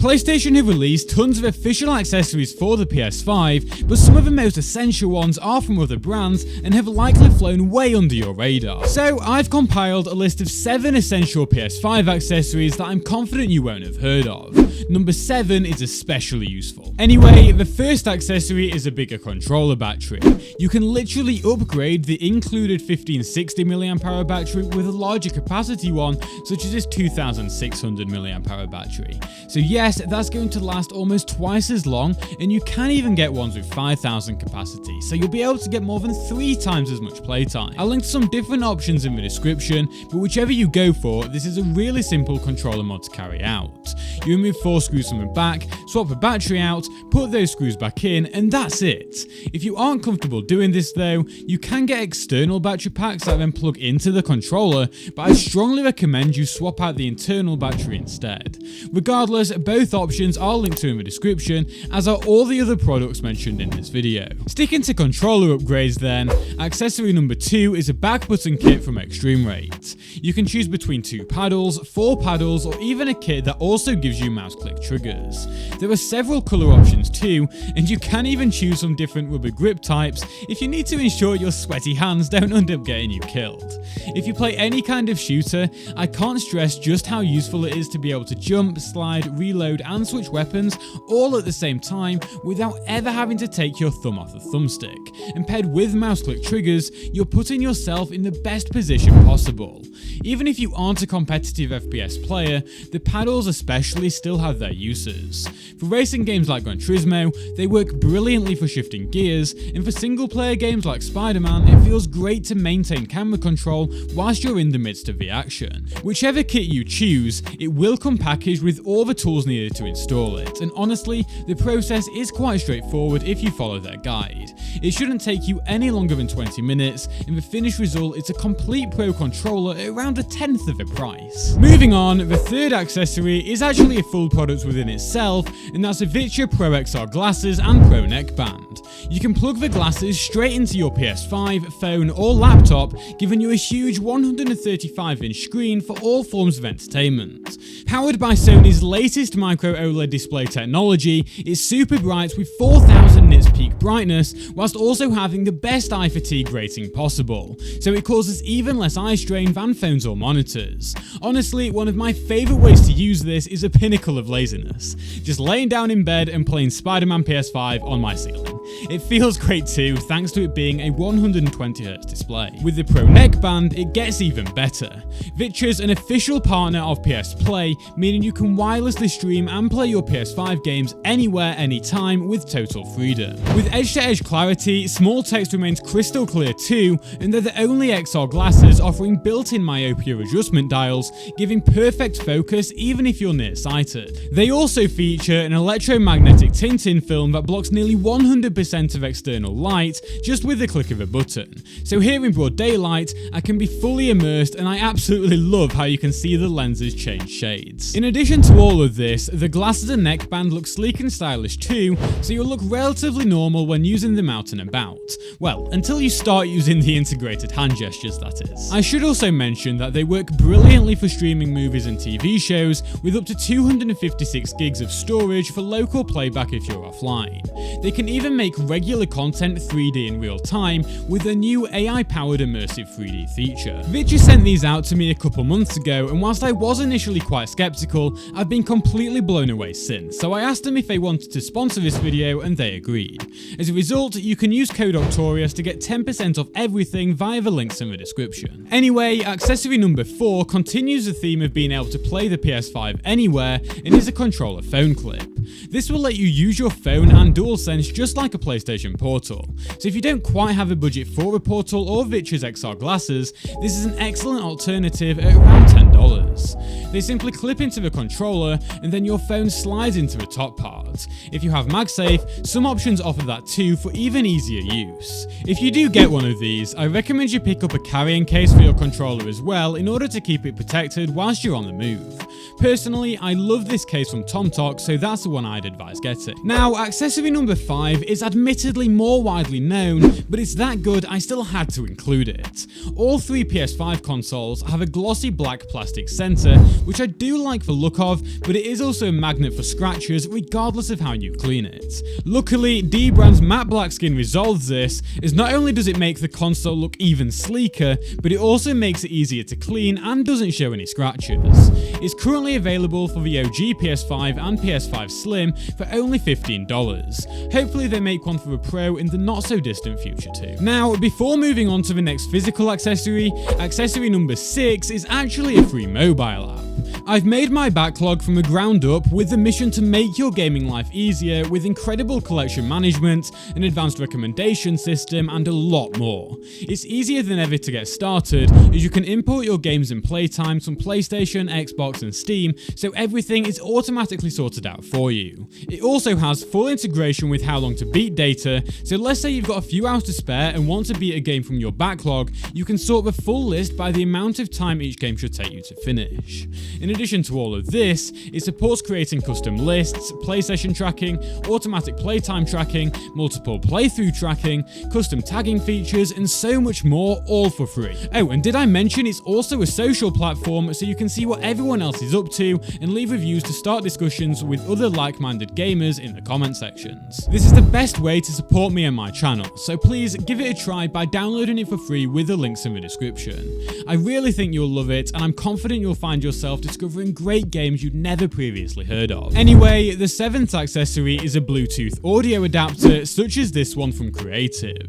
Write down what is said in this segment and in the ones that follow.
PlayStation have released tons of official accessories for the PS5, but some of the most essential ones are from other brands and have likely flown way under your radar. So I've compiled a list of 7 essential PS5 accessories that I'm confident you won't have heard of. Number 7 is especially useful. Anyway, the first accessory is a bigger controller battery. You can literally upgrade the included 1560 mAh battery with a larger capacity one, such as this 2600 mAh battery. So yes, that's going to last almost twice as long, and you can even get ones with 5000 capacity, so you'll be able to get more than 3 times as much playtime. I'll link to some different options in the description, but whichever you go for, this is a really simple controller mod to carry out. You remove 4 screws from the back, swap the battery out, put those screws back in, and that's it. If you aren't comfortable doing this though, you can get external battery packs that then plug into the controller, but I strongly recommend you swap out the internal battery instead. Regardless, both options are linked to in the description, as are all the other products mentioned in this video. Sticking to controller upgrades then, accessory number 2 is a back button kit from Extreme Rate. You can choose between 2 paddles, 4 paddles, or even a kit that also gives you mouse click triggers. There are several colour options too, and you can even choose some different rubber grip types if you need to ensure your sweaty hands don't end up getting you killed. If you play any kind of shooter, I can't stress just how useful it is to be able to jump, slide, reload, and switch weapons all at the same time without ever having to take your thumb off the thumbstick. And paired with mouse click triggers, you're putting yourself in the best position possible. Even if you aren't a competitive FPS player, the paddles especially still have their uses. For racing games like Gran Turismo, they work brilliantly for shifting gears, and for single player games like Spider-Man, it feels great to maintain camera control whilst you're in the midst of the action. Whichever kit you choose, it will come packaged with all the tools needed to install it, and honestly, the process is quite straightforward if you follow their guide. It shouldn't take you any longer than 20 minutes, and the finished result is a complete pro controller at around 1/10 of the price. Moving on, the third accessory is actually a full product within itself, and that's the VITURE Pro XR glasses and Pro neckband. You can plug the glasses straight into your PS5, phone or laptop, giving you a huge 135-inch screen for all forms of entertainment. Powered by Sony's latest micro OLED display technology, it's super bright with 4000 nits peak brightness, whilst also having the best eye fatigue rating possible, so it causes even less eye strain than phones or monitors. Honestly, one of my favourite ways to use this is a pinnacle of laziness. Just laying down in bed and playing Spider-Man PS5 on my ceiling. It feels great too, thanks to it being a 120Hz display. With the Pro neckband, it gets even better. VITURE's an official partner of PS Play, meaning you can wirelessly stream and play your PS5 games anywhere, anytime with total freedom. With edge-to-edge clarity, small text remains crystal clear too, and they're the only XR glasses offering built-in myopia adjustment dials, giving perfect focus even if you're nearsighted. They also feature an electromagnetic tinting film that blocks nearly 100% of external light just with the click of a button. So here in broad daylight, I can be fully immersed, and I absolutely love how you can see the lenses change shades. In addition to all of this, the glasses and neckband look sleek and stylish too, so you'll look relatively normal when using them out and about. Well, until you start using the integrated hand gestures, that is. I should also mention that they work brilliantly for streaming movies and TV shows, with up to 256 gigs of storage for local playback if you're offline. They can even make regular content 3D in real time with a new AI-powered immersive 3D feature. VITURE sent these out to me a couple months ago, and whilst I was initially quite skeptical, I've been completely blown away since, so I asked them if they wanted to sponsor this video and they agreed. As a result, you can use code Octorious to get 10% off everything via the links in the description. Anyway, accessory number 4 continues the theme of being able to play the PS5 anywhere, and is a controller phone clip. This will let you use your phone and DualSense just like a PlayStation Portal, so if you don't quite have a budget for a Portal or VITURE's XR glasses, this is an excellent alternative at around $10. They simply clip into the controller, and then your phone slides into the top part. If you have MagSafe, some options offer that too for even easier use. If you do get one of these, I recommend you pick up a carrying case for your controller as well in order to keep it protected whilst you're on the move. Personally, I love this case from TomToc, so that's the one I'd advise getting. Now, accessory number 5 is admittedly more widely known, but it's that good I still had to include it. All 3 PS5 consoles have a glossy black plastic center, which I do like the look of, but it is also a magnet for scratches regardless of how you clean it. Luckily, Dbrand's matte black skin resolves this, as not only does it make the console look even sleeker, but it also makes it easier to clean and doesn't show any scratches. It's currently available for the OG PS5 and PS5 Slim for only $15. Hopefully they make one for the Pro in the not so distant future too. Now, before moving on to the next physical accessory, accessory number 6 is actually a free mobile app. I've made MyBacklog from the ground up with the mission to make your gaming life easier with incredible collection management, an advanced recommendation system, and a lot more. It's easier than ever to get started, as you can import your games and playtimes from PlayStation, Xbox, and Steam, so everything is automatically sorted out for you. It also has full integration with how long to beat data, so let's say you've got a few hours to spare and want to beat a game from your backlog, you can sort the full list by the amount of time each game should take you to finish. In addition to all of this, it supports creating custom lists, play session tracking, automatic playtime tracking, multiple playthrough tracking, custom tagging features, and so much more, all for free. Oh, and did I mention it's also a social platform, so you can see what everyone else is up to and leave reviews to start discussions with other like-minded gamers in the comment sections. This is the best way to support me and my channel, so please give it a try by downloading it for free with the links in the description. I really think you'll love it, and I'm confident you'll find yourself discovering great games you'd never previously heard of. Anyway, the 7th accessory is a Bluetooth audio adapter, such as this one from Creative.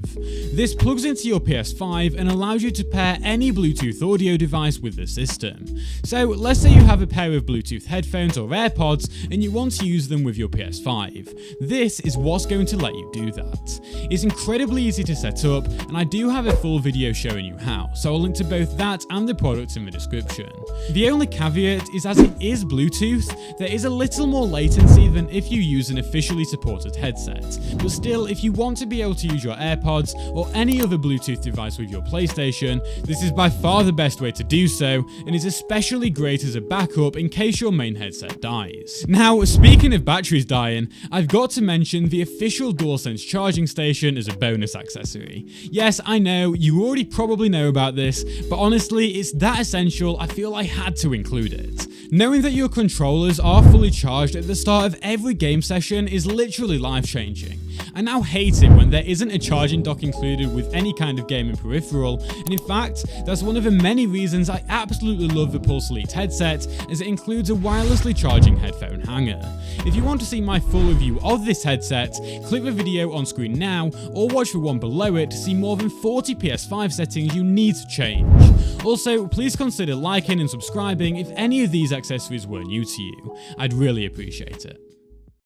This plugs into your PS5 and allows you to pair any Bluetooth audio device with the system. So let's say you have a pair of Bluetooth headphones or AirPods and you want to use them with your PS5. This is what's going to let you do that. It's incredibly easy to set up, and I do have a full video showing you how, so I'll link to both that and the product in the description. The only caveat is, as it is Bluetooth, there is a little more latency than if you use an officially supported headset, but still, if you want to be able to use your AirPods or any other Bluetooth device with your PlayStation, this is by far the best way to do so, and is especially great as a backup in case your main headset dies. Now, speaking of batteries dying, I've got to mention the official DualSense charging station as a bonus accessory. Yes, I know, you already probably know about this, but honestly, it's that essential I feel I had to include it. Knowing that your controllers are fully charged at the start of every game session is literally life-changing. I now hate it when there isn't a charging dock included with any kind of gaming peripheral, and in fact, that's one of the many reasons I absolutely love the Pulse Elite headset, as it includes a wirelessly charging headphone hanger. If you want to see my full review of this headset, click the video on screen now, or watch the one below it to see more than 40 PS5 settings you need to change. Also, please consider liking and subscribing if any of these accessories were new to you. I'd really appreciate it.